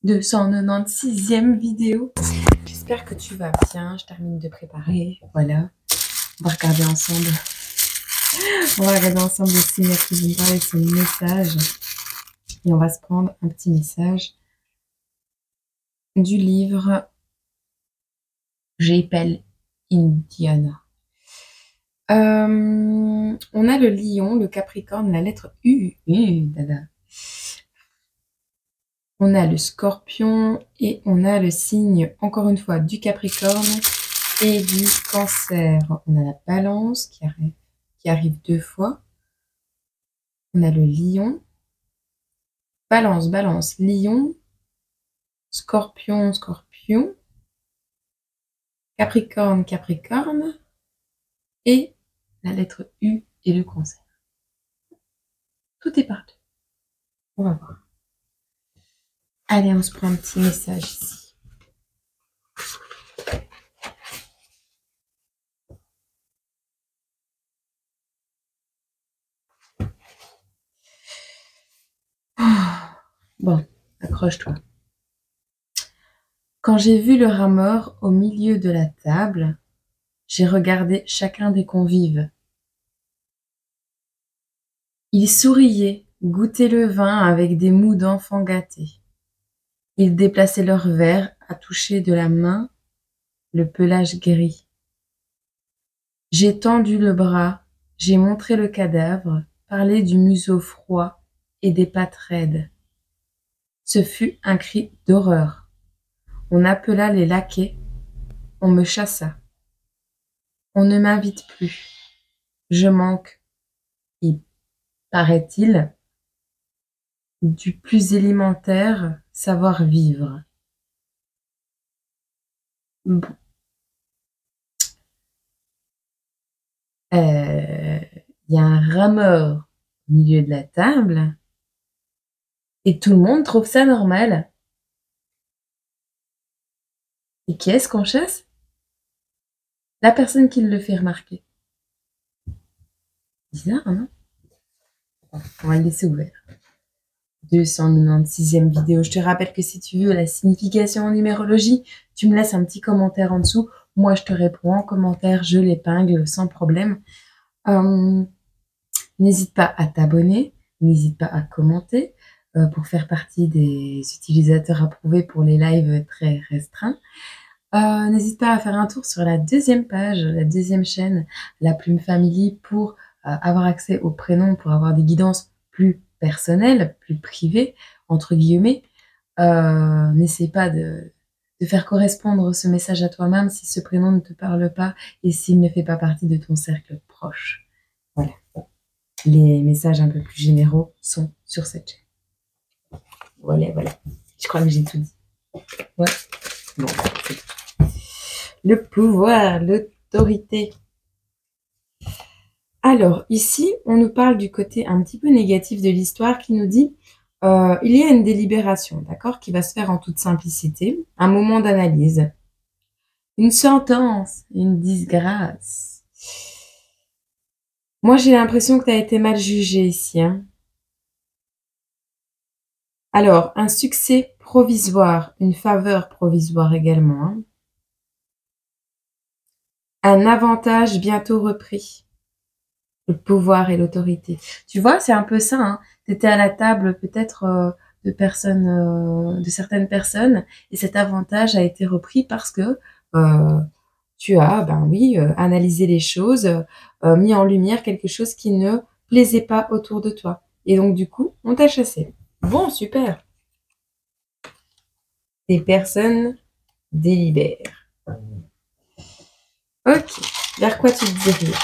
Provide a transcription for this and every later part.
296e vidéo. J'espère que tu vas bien. Je termine de préparer. Voilà. On va regarder ensemble. On va regarder ensemble le signe qui vient me parler de son message. Et on va se prendre un petit message du livre J'appelle Indiana. On a le lion, le capricorne, la lettre U. Dada. On a le scorpion et on a le signe, encore une fois, du capricorne et du cancer. On a la balance qui arrive 2 fois. On a le lion. Balance, balance, lion. Scorpion, scorpion. Capricorne, capricorne. Et la lettre U et le cancer. Tout est parti. On va voir. Allez, on se prend un petit message ici. Bon, accroche-toi. Quand j'ai vu le rat mort au milieu de la table, j'ai regardé chacun des convives. Ils souriaient, goûtaient le vin avec des moux d'enfants gâtés. Ils déplaçaient leurs verres à toucher de la main le pelage gris. J'ai tendu le bras, j'ai montré le cadavre, parlé du museau froid et des pattes raides. Ce fut un cri d'horreur. On appela les laquais, on me chassa. On ne m'invite plus. Je manque, il paraît-il, du plus élémentaire savoir-vivre. Bon. Y a un rat mort au milieu de la table et tout le monde trouve ça normal. Et qui est-ce qu'on chasse? La personne qui le fait remarquer. Bizarre, non? On va le laisser ouvert. 296e vidéo. Je te rappelle que si tu veux la signification en numérologie, tu me laisses un petit commentaire en dessous. Moi, je te réponds en commentaire, je l'épingle sans problème. N'hésite pas à t'abonner, n'hésite pas à commenter pour faire partie des utilisateurs approuvés pour les lives très restreints. N'hésite pas à faire un tour sur la deuxième page, la deuxième chaîne, La Plume Family, pour avoir accès aux prénoms, pour avoir des guidances plus personnelles, plus privées, entre guillemets. N'essaie pas de faire correspondre ce message à toi-même si ce prénom ne te parle pas et s'il ne fait pas partie de ton cercle proche. Voilà. Les messages un peu plus généraux sont sur cette chaîne. Voilà, voilà. Je crois que j'ai tout dit. Ouais. Bon, c'est tout. Le pouvoir, l'autorité. Alors, ici, on nous parle du côté un petit peu négatif de l'histoire qui nous dit il y a une délibération, d'accord, qui va se faire en toute simplicité, un moment d'analyse, une sentence, une disgrâce. Moi, j'ai l'impression que tu as été mal jugé ici. Hein. Alors, un succès provisoire, une faveur provisoire également. Hein. Un avantage bientôt repris. Le pouvoir et l'autorité. Tu vois, c'est un peu ça. Hein. Tu étais à la table peut-être de certaines personnes et cet avantage a été repris parce que tu as, ben oui, analysé les choses, mis en lumière quelque chose qui ne plaisait pas autour de toi. Et donc, du coup, on t'a chassé. Bon, super. Des personnes délibèrent. Ok. Vers quoi tu te diriges?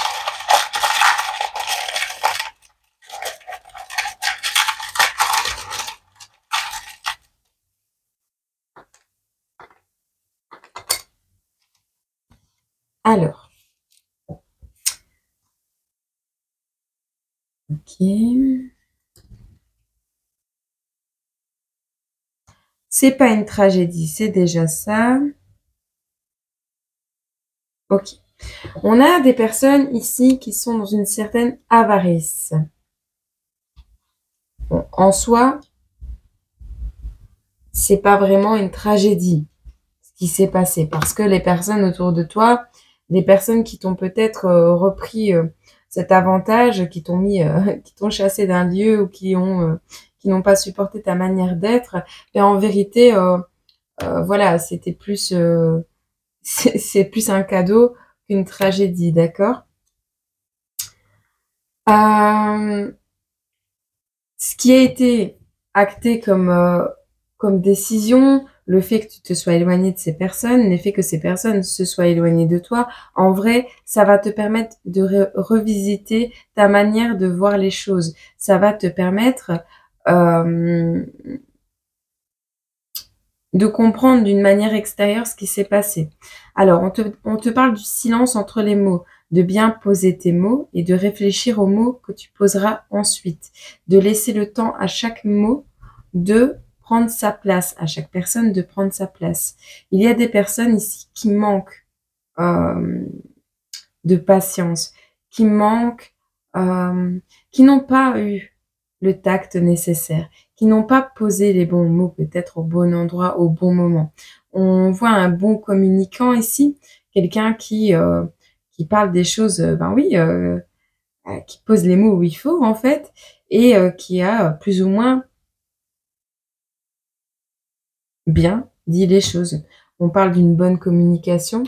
Alors. Ok. C'est pas une tragédie, c'est déjà ça. Ok. On a des personnes ici qui sont dans une certaine avarice. Bon, en soi, c'est pas vraiment une tragédie ce qui s'est passé, parce que les personnes autour de toi, les personnes qui t'ont peut-être repris cet avantage, qui t'ont mis, qui t'ont chassé d'un lieu ou qui n'ont pas supporté ta manière d'être, et en vérité, voilà, c'était plus, c'est plus un cadeau qu'une tragédie, d'accord? Euh, Ce qui a été acté comme décision, le fait que tu te sois éloigné de ces personnes, le fait que ces personnes se soient éloignées de toi, en vrai, ça va te permettre de revisiter ta manière de voir les choses. Ça va te permettre euh, de comprendre d'une manière extérieure ce qui s'est passé. Alors, on te parle du silence entre les mots, de bien poser tes mots et de réfléchir aux mots que tu poseras ensuite, de laisser le temps à chaque mot de prendre sa place, à chaque personne de prendre sa place. Il y a des personnes ici qui manquent euh, de patience, qui manquent, qui n'ont pas eu le tact nécessaire, qui n'ont pas posé les bons mots peut-être au bon endroit, au bon moment. On voit un bon communicant ici, quelqu'un qui parle des choses, ben oui, qui pose les mots où il faut en fait, et qui a plus ou moins bien dit les choses. On parle d'une bonne communication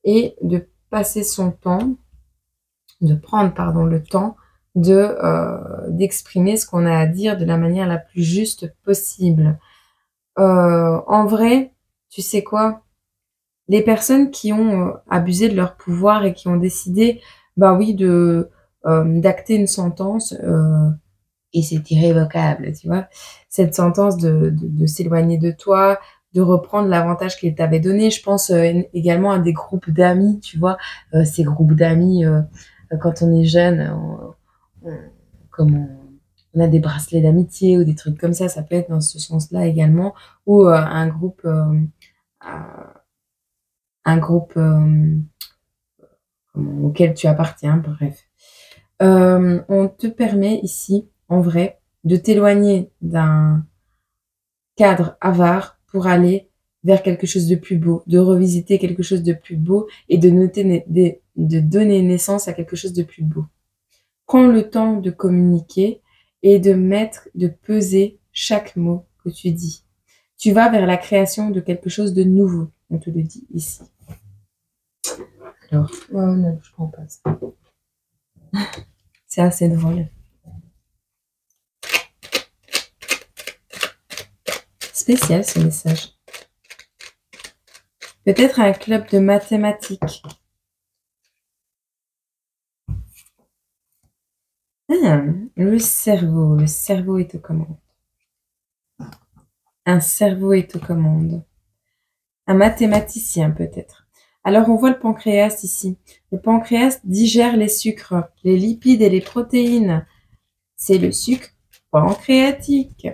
et de passer son temps de prendre pardon le temps de d'exprimer ce qu'on a à dire de la manière la plus juste possible. En vrai, tu sais quoi? Les personnes qui ont abusé de leur pouvoir et qui ont décidé, bah oui, de d'acter une sentence et c'est irrévocable, tu vois. Cette sentence de s'éloigner de toi, de reprendre l'avantage qu'il t'avait donné. Je pense également à des groupes d'amis, tu vois, ces groupes d'amis quand on est jeune, on- comme on a des bracelets d'amitié ou des trucs comme ça peut être dans ce sens-là également, ou un groupe auquel tu appartiens, bref. On te permet ici, en vrai, de t'éloigner d'un cadre avare pour aller vers quelque chose de plus beau, de revisiter quelque chose de plus beau et de donner naissance à quelque chose de plus beau. Prends le temps de communiquer et de peser chaque mot que tu dis. Tu vas vers la création de quelque chose de nouveau, on te le dit ici. Alors, oh non, je prends pas ça. C'est assez drôle. Spécial ce message. Peut-être un club de mathématiques. Ah, le cerveau est aux commandes. Un cerveau est aux commandes. Un mathématicien peut-être. Alors on voit le pancréas ici. Le pancréas digère les sucres, les lipides et les protéines. C'est le sucre pancréatique.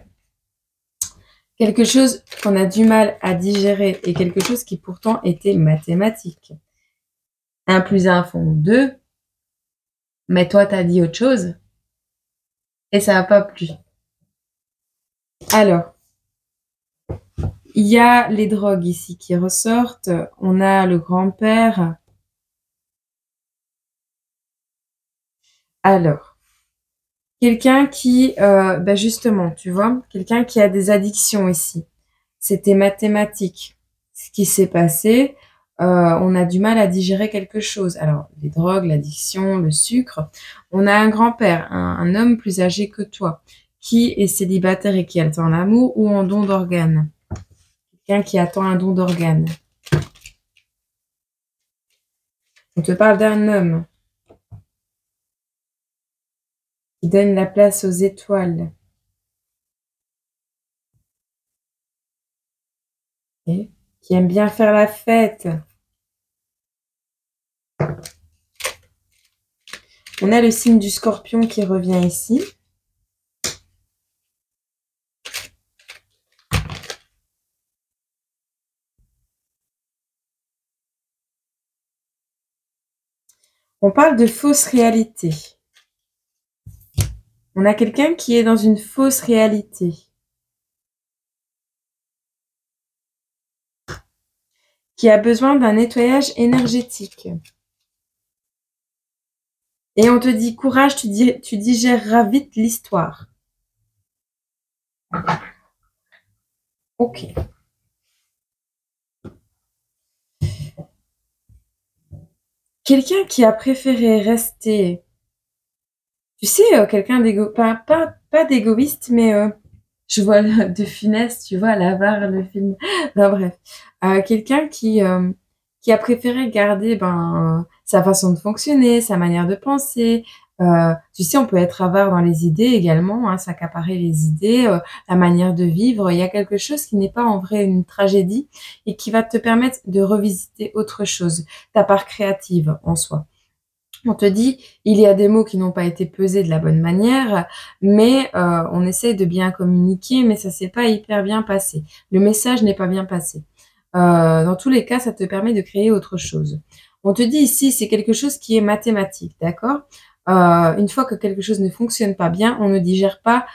Quelque chose qu'on a du mal à digérer et quelque chose qui pourtant était mathématique. 1 plus 1 font 2, mais toi t'as dit autre chose et ça n'a pas plu. Alors, il y a les drogues ici qui ressortent. On a le grand-père. Alors, quelqu'un qui, bah justement, tu vois, quelqu'un qui a des addictions ici. C'était mathématique. Ce qui s'est passé, on a du mal à digérer quelque chose. Alors, les drogues, l'addiction, le sucre. On a un grand-père, un homme plus âgé que toi, qui est célibataire et qui attend l'amour ou en don d'organes. Quelqu'un qui attend un don d'organes. On te parle d'un homme qui donne la place aux étoiles. Et qui aime bien faire la fête. On a le signe du scorpion qui revient ici. On parle de fausse réalité. On a quelqu'un qui est dans une fausse réalité. qui a besoin d'un nettoyage énergétique. Et on te dit, courage, tu digéreras vite l'histoire. Ok. Quelqu'un qui a préféré rester, tu sais, quelqu'un pas d'égoïste, mais je vois de Funès, tu vois, l'avare, le film. Non, bref. Quelqu'un qui a préféré garder sa façon de fonctionner, sa manière de penser. Tu sais, on peut être avare dans les idées également, hein, s'accaparer les idées, la manière de vivre. Il y a quelque chose qui n'est pas en vrai une tragédie et qui va te permettre de revisiter autre chose, ta part créative en soi. On te dit, il y a des mots qui n'ont pas été pesés de la bonne manière, mais on essaye de bien communiquer, mais ça s'est pas hyper bien passé. Le message n'est pas bien passé. Dans tous les cas, ça te permet de créer autre chose. On te dit ici, c'est quelque chose qui est mathématique, d'accord? Une fois que quelque chose ne fonctionne pas bien, on ne digère pas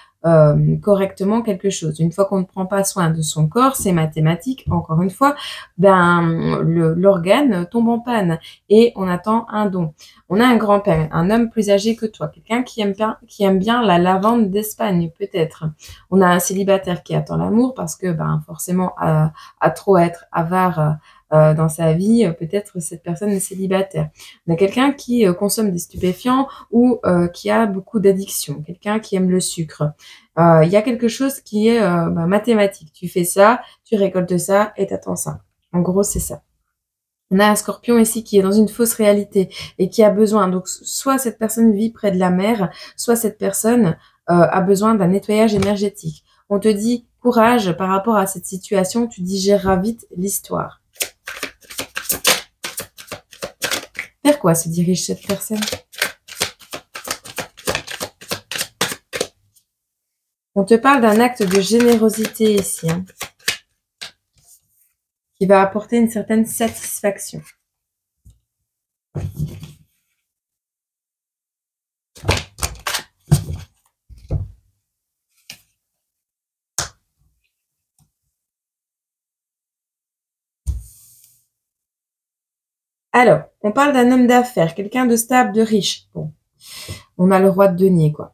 correctement quelque chose. Une fois qu'on ne prend pas soin de son corps, c'est mathématique, encore une fois, l'organe tombe en panne et on attend un don. On a un grand-père, un homme plus âgé que toi, quelqu'un qui aime bien la lavande d'Espagne, peut-être. On a un célibataire qui attend l'amour parce que, forcément, à trop être avare dans sa vie, peut-être cette personne est célibataire. On a quelqu'un qui consomme des stupéfiants ou qui a beaucoup d'addiction, quelqu'un qui aime le sucre. Il y a quelque chose qui est mathématique. Tu fais ça, tu récoltes ça et t'attends ça. En gros, c'est ça. On a un scorpion ici qui est dans une fausse réalité et qui a besoin. Donc, soit cette personne vit près de la mer, soit cette personne a besoin d'un nettoyage énergétique. On te dit, courage par rapport à cette situation, tu digéreras vite l'histoire. Vers quoi se dirige cette personne? On te parle d'un acte de générosité ici, hein, qui va apporter une certaine satisfaction. Alors, on parle d'un homme d'affaires, quelqu'un de stable, de riche. Bon, on a le roi de denier, quoi.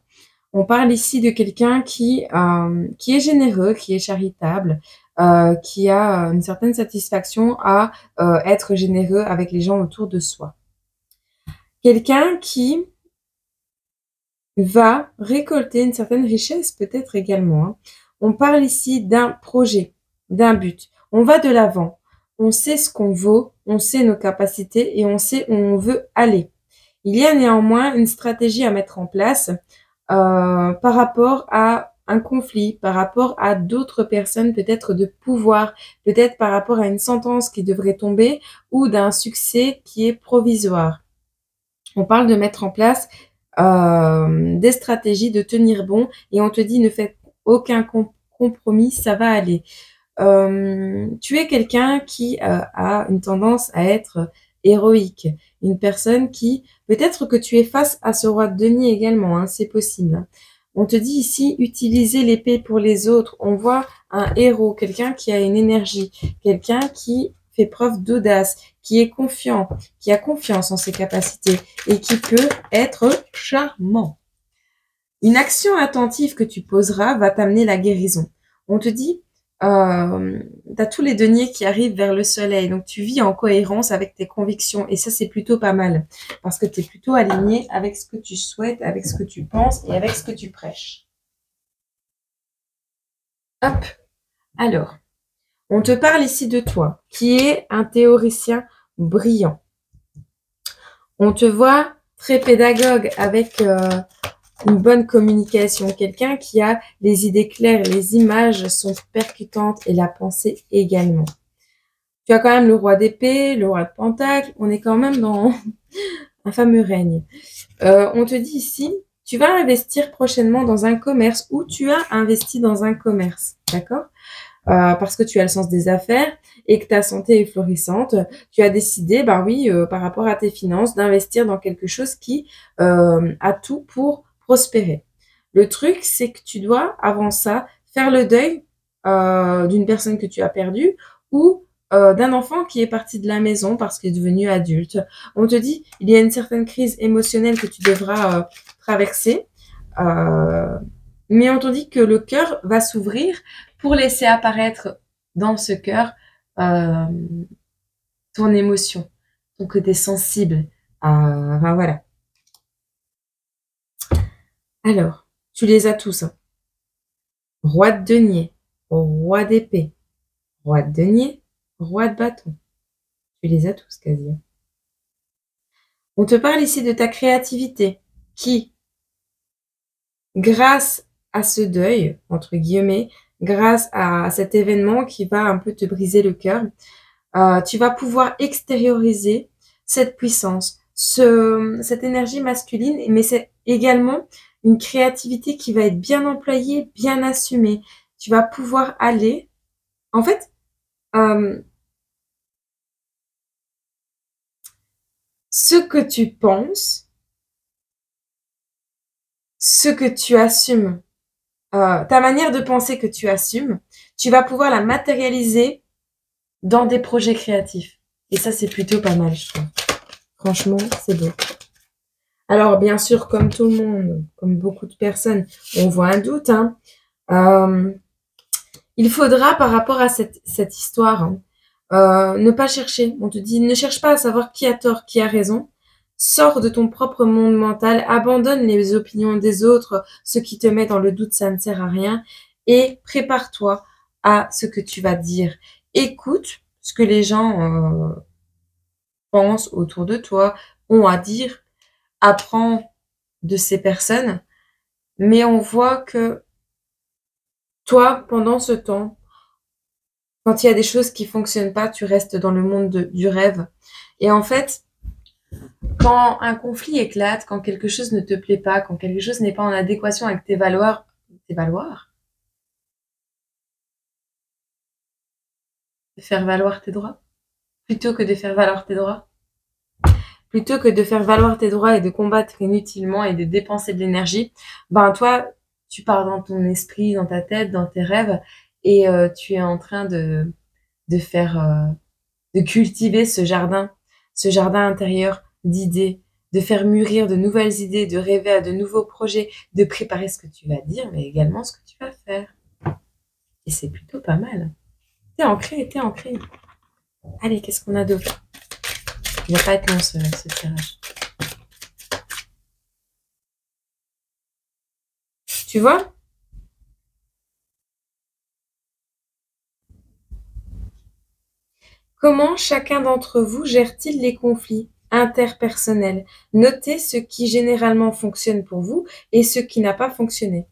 On parle ici de quelqu'un qui est généreux, qui est charitable, qui a une certaine satisfaction à être généreux avec les gens autour de soi. Quelqu'un qui va récolter une certaine richesse peut-être également, hein. On parle ici d'un projet, d'un but. On va de l'avant. On sait ce qu'on vaut, on sait nos capacités et on sait où on veut aller. Il y a néanmoins une stratégie à mettre en place par rapport à un conflit, par rapport à d'autres personnes peut-être de pouvoir, peut-être par rapport à une sentence qui devrait tomber ou d'un succès qui est provisoire. On parle de mettre en place des stratégies, de tenir bon et on te dit ne faites aucun compromis, ça va aller. Tu es quelqu'un qui a une tendance à être héroïque, une personne qui, peut-être que tu es face à ce roi de denier également, hein, c'est possible. On te dit ici, utiliser l'épée pour les autres. On voit un héros, quelqu'un qui a une énergie, quelqu'un qui fait preuve d'audace, qui est confiant, qui a confiance en ses capacités et qui peut être charmant. Une action attentive que tu poseras va t'amener la guérison. On te dit, t'as tous les deniers qui arrivent vers le soleil, donc tu vis en cohérence avec tes convictions et ça c'est plutôt pas mal parce que tu es plutôt aligné avec ce que tu souhaites, avec ce que tu penses et avec ce que tu prêches. Hop, alors, on te parle ici de toi, qui est un théoricien brillant. On te voit très pédagogue avec une bonne communication, quelqu'un qui a les idées claires, les images sont percutantes et la pensée également. Tu as quand même le roi d'épée, le roi de pentacle, on est quand même dans un fameux règne. On te dit ici, tu vas investir prochainement dans un commerce ou tu as investi dans un commerce, d'accord? Parce que tu as le sens des affaires et que ta santé est florissante, tu as décidé, par rapport à tes finances, d'investir dans quelque chose qui a tout pour prospérer. Le truc, c'est que tu dois, avant ça, faire le deuil d'une personne que tu as perdue ou d'un enfant qui est parti de la maison parce qu'il est devenu adulte. On te dit, il y a une certaine crise émotionnelle que tu devras traverser. Mais on te dit que le cœur va s'ouvrir pour laisser apparaître dans ce cœur euh, ton émotion, ton côté sensible. Enfin, voilà. Alors, tu les as tous, hein. Roi de denier, roi d'épée, roi de denier, roi de bâton. Tu les as tous quasi. On te parle ici de ta créativité qui, grâce à ce deuil, entre guillemets, grâce à cet événement qui va un peu te briser le cœur, tu vas pouvoir extérioriser cette puissance, cette énergie masculine, mais c'est également une créativité qui va être bien employée, bien assumée. Tu vas pouvoir aller, en fait, ce que tu penses, ce que tu assumes, ta manière de penser que tu assumes, tu vas pouvoir la matérialiser dans des projets créatifs. Et ça, c'est plutôt pas mal, je trouve. Franchement, c'est beau. Alors, bien sûr, comme tout le monde, comme beaucoup de personnes, on voit un doute, hein. Il faudra, par rapport à cette histoire, hein, ne pas chercher. On te dit, ne cherche pas à savoir qui a tort, qui a raison. Sors de ton propre monde mental, abandonne les opinions des autres, ce qui te met dans le doute, ça ne sert à rien, et prépare-toi à ce que tu vas dire. Écoute ce que les gens pensent autour de toi, ont à dire, apprends de ces personnes, mais on voit que toi, pendant ce temps, quand il y a des choses qui fonctionnent pas, tu restes dans le monde du rêve. Et en fait, quand un conflit éclate, quand quelque chose ne te plaît pas, quand quelque chose n'est pas en adéquation avec tes valoirs, de faire valoir tes droits, plutôt que de faire valoir tes droits, plutôt que de faire valoir tes droits et de combattre inutilement et de dépenser de l'énergie, ben toi, tu pars dans ton esprit, dans ta tête, dans tes rêves, et tu es en train de faire, de cultiver ce jardin intérieur d'idées, de faire mûrir de nouvelles idées, de rêver à de nouveaux projets, de préparer ce que tu vas dire, mais également ce que tu vas faire. Et c'est plutôt pas mal. T'es ancré, t'es ancré. Allez, qu'est-ce qu'on a d'autre? Il va pas être long ce tirage. Tu vois? Comment chacun d'entre vous gère-t-il les conflits interpersonnels? Notez ce qui généralement fonctionne pour vous et ce qui n'a pas fonctionné.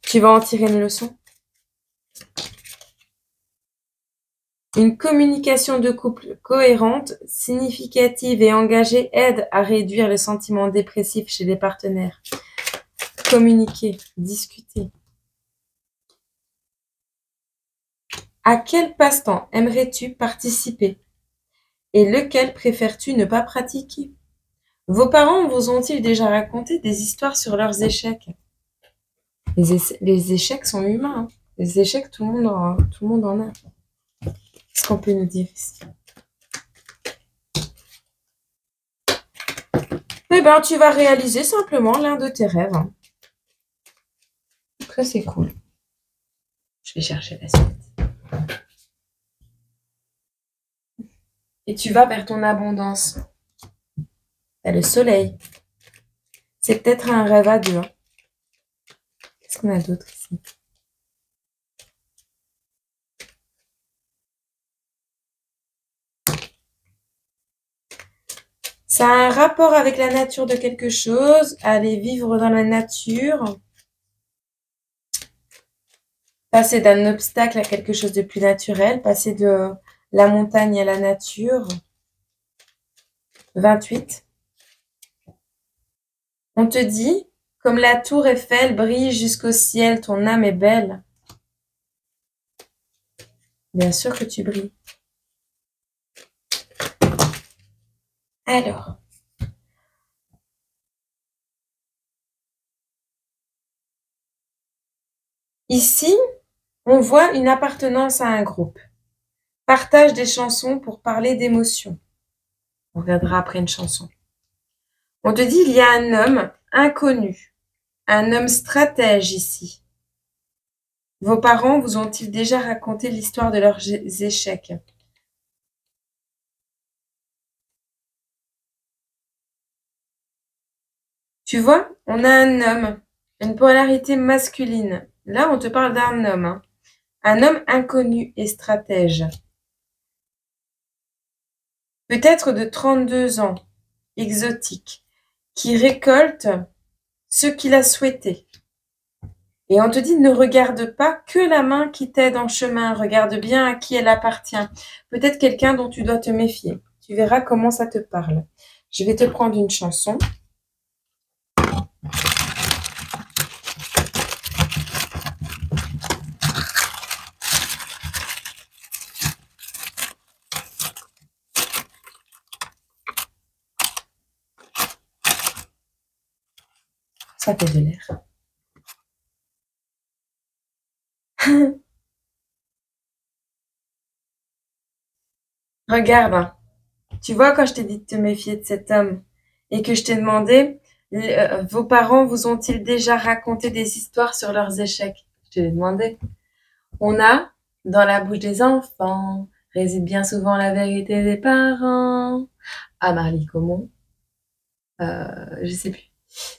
Tu vas en tirer une leçon? Une communication de couple cohérente, significative et engagée aide à réduire le sentiment dépressif chez les partenaires. Communiquer, discuter. À quel passe-temps aimerais-tu participer? Et lequel préfères-tu ne pas pratiquer? Vos parents vous ont-ils déjà raconté des histoires sur leurs échecs? Les échecs sont humains, hein. Les échecs, tout le monde en a. Qu'est-ce qu'on peut nous dire ici? Eh ben, tu vas réaliser simplement l'un de tes rêves, hein. Ça, c'est cool. Je vais chercher la suite. Et tu vas vers ton abondance. T'as le soleil. C'est peut-être un rêve à deux, hein. Qu'est-ce qu'on a d'autre ici? Ça a un rapport avec la nature de quelque chose. Aller vivre dans la nature. Passer d'un obstacle à quelque chose de plus naturel. Passer de la montagne à la nature. 28. On te dit, comme la tour Eiffel brille jusqu'au ciel, ton âme est belle. Bien sûr que tu brilles. Alors, ici, on voit une appartenance à un groupe. Partage des chansons pour parler d'émotions. On regardera après une chanson. On te dit, il y a un homme inconnu, un homme stratège ici. Vos parents vous ont-ils déjà raconté l'histoire de leurs échecs? Tu vois, on a un homme, une polarité masculine. Là, on te parle d'un homme, hein. Un homme inconnu et stratège. Peut-être de 32 ans, exotique, qui récolte ce qu'il a souhaité. Et on te dit, ne regarde pas que la main qui t'aide en chemin, regarde bien à qui elle appartient. Peut-être quelqu'un dont tu dois te méfier. Tu verras comment ça te parle. Je vais te prendre une chanson. Ça fait de l'air. Regarde, hein. Tu vois, quand je t'ai dit de te méfier de cet homme et que je t'ai demandé, vos parents vous ont-ils déjà raconté des histoires sur leurs échecs? Je te l'ai demandé. On a, dans la bouche des enfants, réside bien souvent la vérité des parents. Ah, Marly Gaumont. Je sais plus.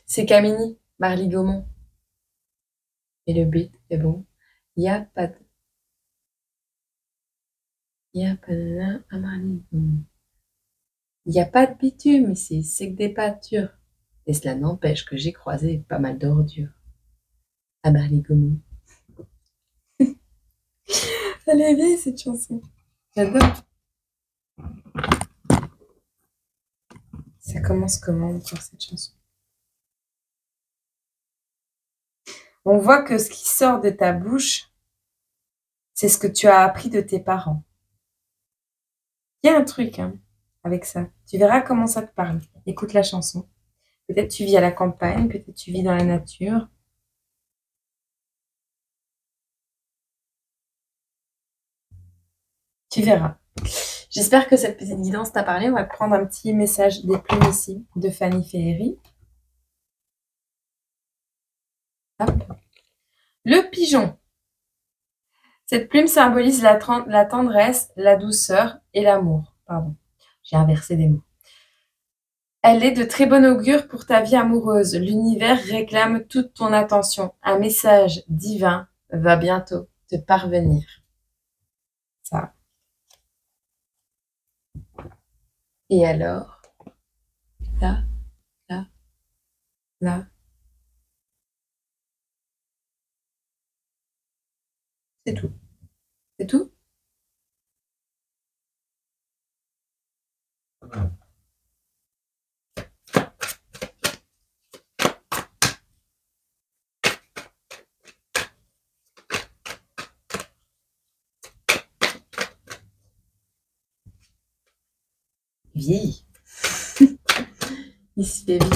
C'est Camini, Marly Gaumont. Et le beat est bon. Y a pas de... Y a pas de... Ah, Marly Gaumont. Y a pas de bitume ici, c'est que des pâtures. Et cela n'empêche que j'ai croisé pas mal d'ordures. À Marly Gaumont. Elle est vieille cette chanson. J'adore. Ça commence comment encore cette chanson? On voit que ce qui sort de ta bouche, c'est ce que tu as appris de tes parents. Il y a un truc hein, avec ça. Tu verras comment ça te parle. Écoute la chanson. Peut-être tu vis à la campagne, peut-être tu vis dans la nature. Tu verras. J'espère que cette petite guidance t'a parlé. On va prendre un petit message des plumes ici de Fanny Ferry. Hop. Le pigeon. Cette plume symbolise la tendresse, la douceur et l'amour. Pardon, j'ai inversé des mots. Elle est de très bon augure pour ta vie amoureuse. L'univers réclame toute ton attention. Un message divin va bientôt te parvenir. Ça. Et alors, là, là, là. C'est tout. C'est tout? Vieille. Il se fait vite.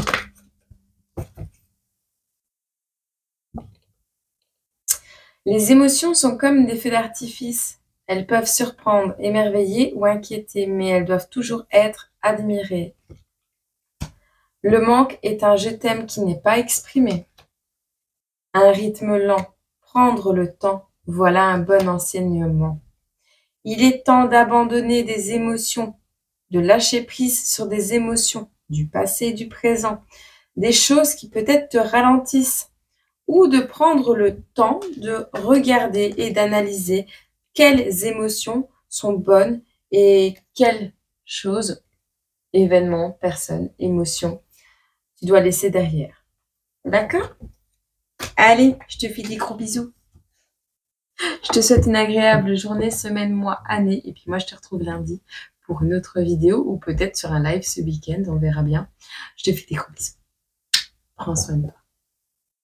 Les émotions sont comme des feux d'artifice. Elles peuvent surprendre, émerveiller ou inquiéter, mais elles doivent toujours être admirées. Le manque est un je t'aime qui n'est pas exprimé. Un rythme lent, prendre le temps, voilà un bon enseignement. Il est temps d'abandonner des émotions, de lâcher prise sur des émotions du passé et du présent, des choses qui peut-être te ralentissent, ou de prendre le temps de regarder et d'analyser quelles émotions sont bonnes et quelles choses, événements, personnes, émotions, tu dois laisser derrière. D'accord? Allez, je te fais des gros bisous. Je te souhaite une agréable journée, semaine, mois, année. Et puis moi, je te retrouve lundi pour une autre vidéo ou peut-être sur un live ce week-end. On verra bien. Je te fais des gros bisous. Prends soin de toi.